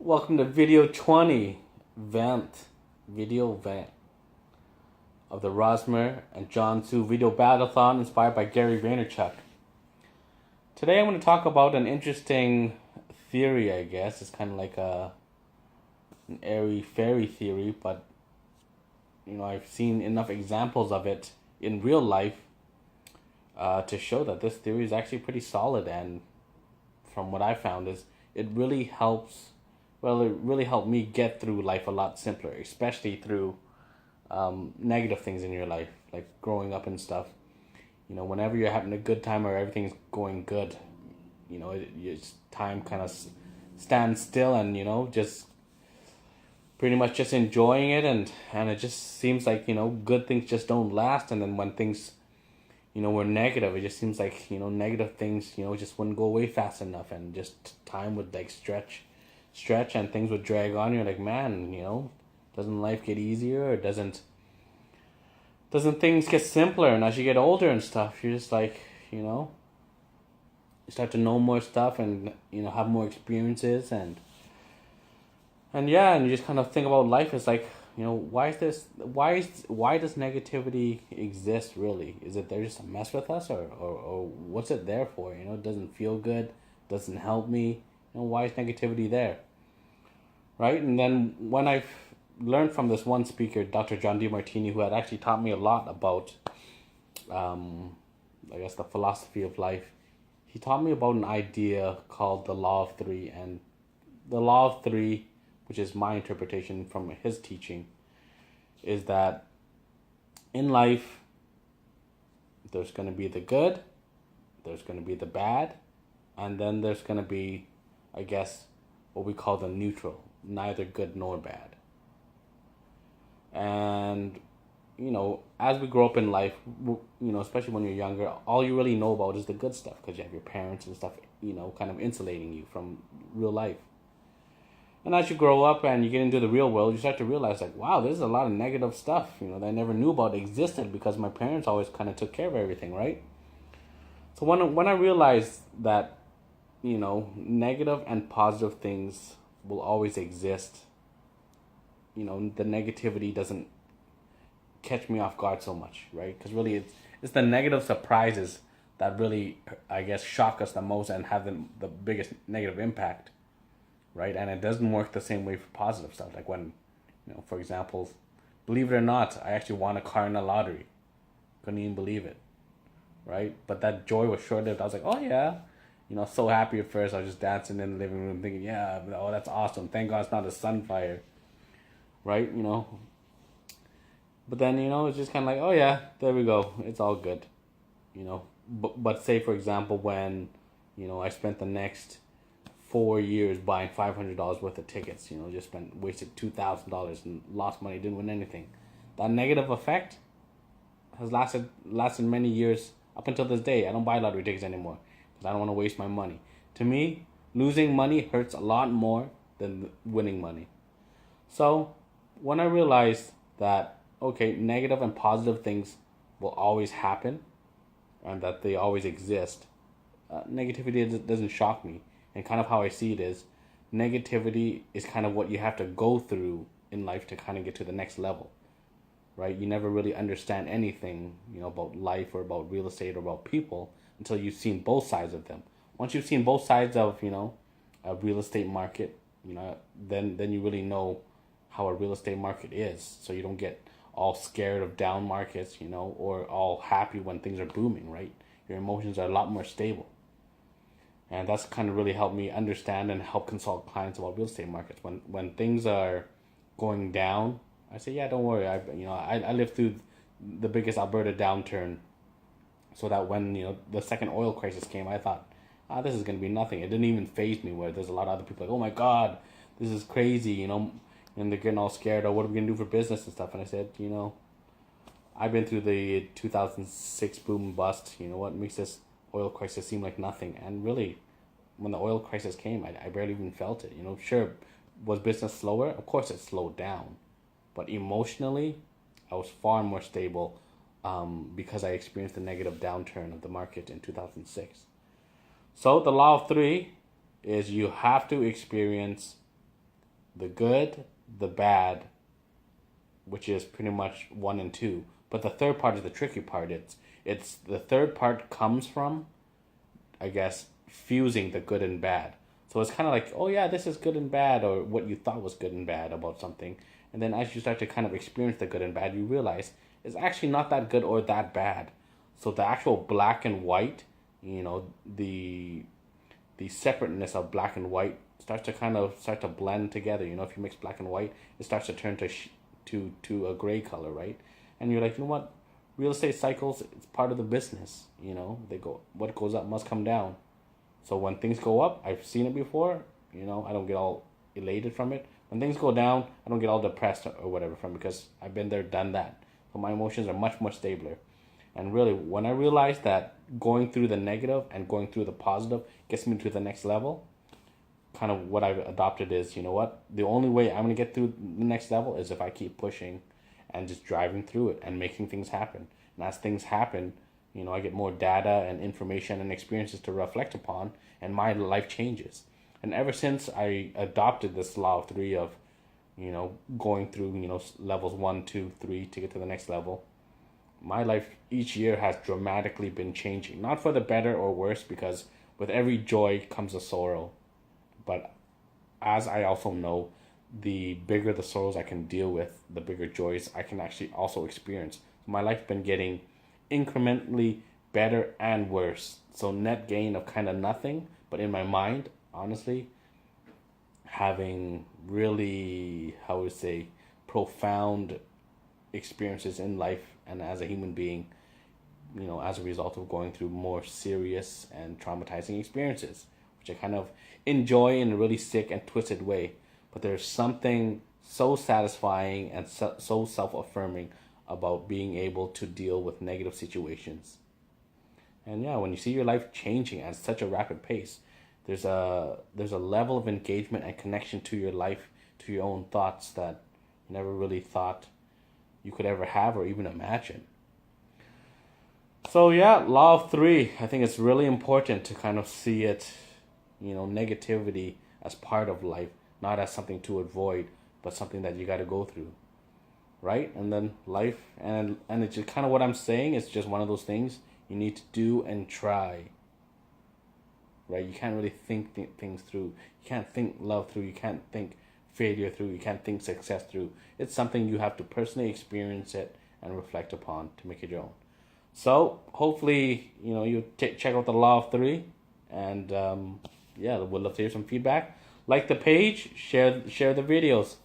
Welcome to video 20 video vent of the Rosmer and John Su video battleathon inspired by Gary Vaynerchuk. Today I'm going to talk about an interesting theory, I guess. It's kind of like an airy fairy theory, but I've seen enough examples of it in real life to show that this theory is actually pretty solid, and from what I found is it really helps. Well, it really helped me get through life a lot simpler, especially through negative things in your life, like growing up and stuff. Whenever you're having a good time or everything's going good, time kind of stands still, and just pretty much just enjoying it, and it just seems like good things just don't last, and then when things were negative, it just seems like negative things just wouldn't go away fast enough, and just time would like stretch and things would drag on. You're like, man, doesn't life get easier, or doesn't things get simpler? And as you get older and stuff, you're just like, you start to know more stuff, and have more experiences, and you just kind of think about life. It's like, why does negativity exist really? Is it there just to mess with us, or what's it there for? It doesn't feel good, doesn't help me. Why is negativity there? Right? And then when I've learned from this one speaker, Dr. John Demartini, who had actually taught me a lot about, I guess, the philosophy of life, he taught me about an idea called the Law of Three. And the Law of Three, which is my interpretation from his teaching, is that in life, there's going to be the good, there's going to be the bad, and then there's going to be, I guess, what we call the neutral, neither good nor bad. And, as we grow up in life, especially when you're younger, all you really know about is the good stuff, because you have your parents and stuff, kind of insulating you from real life. And as you grow up and you get into the real world, you start to realize, like, wow, there's a lot of negative stuff, that I never knew about existed, because my parents always kind of took care of everything, right? So when I realized that, negative and positive things will always exist, the negativity doesn't catch me off guard so much, right? Because really it's the negative surprises that really, I guess, shock us the most and have the biggest negative impact, right? And it doesn't work the same way for positive stuff. Like when, for example, believe it or not, I actually won a car in the lottery. Couldn't even believe it, right? But that joy was short-lived. I was like, oh yeah, so happy at first. I was just dancing in the living room thinking, yeah, oh, that's awesome. Thank God it's not a sunfire, right? But then, it's just kind of like, oh yeah, there we go. It's all good, But say, for example, when, I spent the next 4 years buying $500 worth of tickets, just wasted $2,000 and lost money, didn't win anything. That negative effect has lasted many years up until this day. I don't buy lottery tickets anymore because I don't want to waste my money. To me, losing money hurts a lot more than winning money. So when I realized that, okay, negative and positive things will always happen and that they always exist, negativity doesn't shock me. And kind of how I see it is, negativity is kind of what you have to go through in life to kind of get to the next level, right? You never really understand anything, about life or about real estate or about people until you've seen both sides of them. Once you've seen both sides of, a real estate market, then you really know how a real estate market is. So you don't get all scared of down markets, or all happy when things are booming, right? Your emotions are a lot more stable. And that's kind of really helped me understand and help consult clients about real estate markets. When things are going down, I say, yeah, don't worry. I lived through the biggest Alberta downturn, so that when the second oil crisis came, I thought, this is gonna be nothing. It didn't even faze me. Where there's a lot of other people like, oh my God, this is crazy, and they're getting all scared. Or what are we gonna do for business and stuff? And I said, I've been through the 2006 boom and bust. What makes this oil crisis seemed like nothing? And really, when the oil crisis came, I barely even felt it. Sure, was business slower? Of course it slowed down. But emotionally, I was far more stable, because I experienced the negative downturn of the market in 2006. So the law of three is you have to experience the good, the bad, which is pretty much 1 and 2. But the third part is the tricky part. It's the third part comes from, I guess, fusing the good and bad. So it's kind of like, oh yeah, this is good and bad, or what you thought was good and bad about something. And then as you start to kind of experience the good and bad, you realize it's actually not that good or that bad. So the actual black and white, the separateness of black and white starts to blend together. If you mix black and white, it starts to turn to a gray color, right? And you're like, you know what? Real estate cycles, it's part of the business. What goes up must come down. So when things go up, I've seen it before. I don't get all elated from it. When things go down, I don't get all depressed or whatever from it, because I've been there, done that. So my emotions are much more stabler. And really, when I realized that going through the negative and going through the positive gets me to the next level, kind of what I've adopted is, you know what? The only way I'm going to get through the next level is if I keep pushing and just driving through it and making things happen. And as things happen, I get more data and information and experiences to reflect upon, and my life changes. And ever since I adopted this law of three of, going through, levels 1, 2, 3 to get to the next level, my life each year has dramatically been changing. Not for the better or worse, because with every joy comes a sorrow. But as I also know, the bigger the sorrows I can deal with, the bigger joys I can actually also experience. My life's been getting incrementally better and worse. So net gain of kind of nothing, but in my mind, honestly, having really, profound experiences in life and as a human being, as a result of going through more serious and traumatizing experiences, which I kind of enjoy in a really sick and twisted way. But there's something so satisfying and so self-affirming about being able to deal with negative situations. And yeah, when you see your life changing at such a rapid pace, there's a level of engagement and connection to your life, to your own thoughts, that you never really thought you could ever have or even imagine. So yeah, law of three. I think it's really important to kind of see it, negativity as part of life, not as something to avoid, but something that you got to go through, right? And then life, and it's just kind of what I'm saying. It's just one of those things you need to do and try, right? You can't really think things through. You can't think love through. You can't think failure through. You can't think success through. It's something you have to personally experience it and reflect upon to make it your own. So hopefully, you check out the law of three, and yeah, we'd love to hear some feedback. Like the page, share the videos.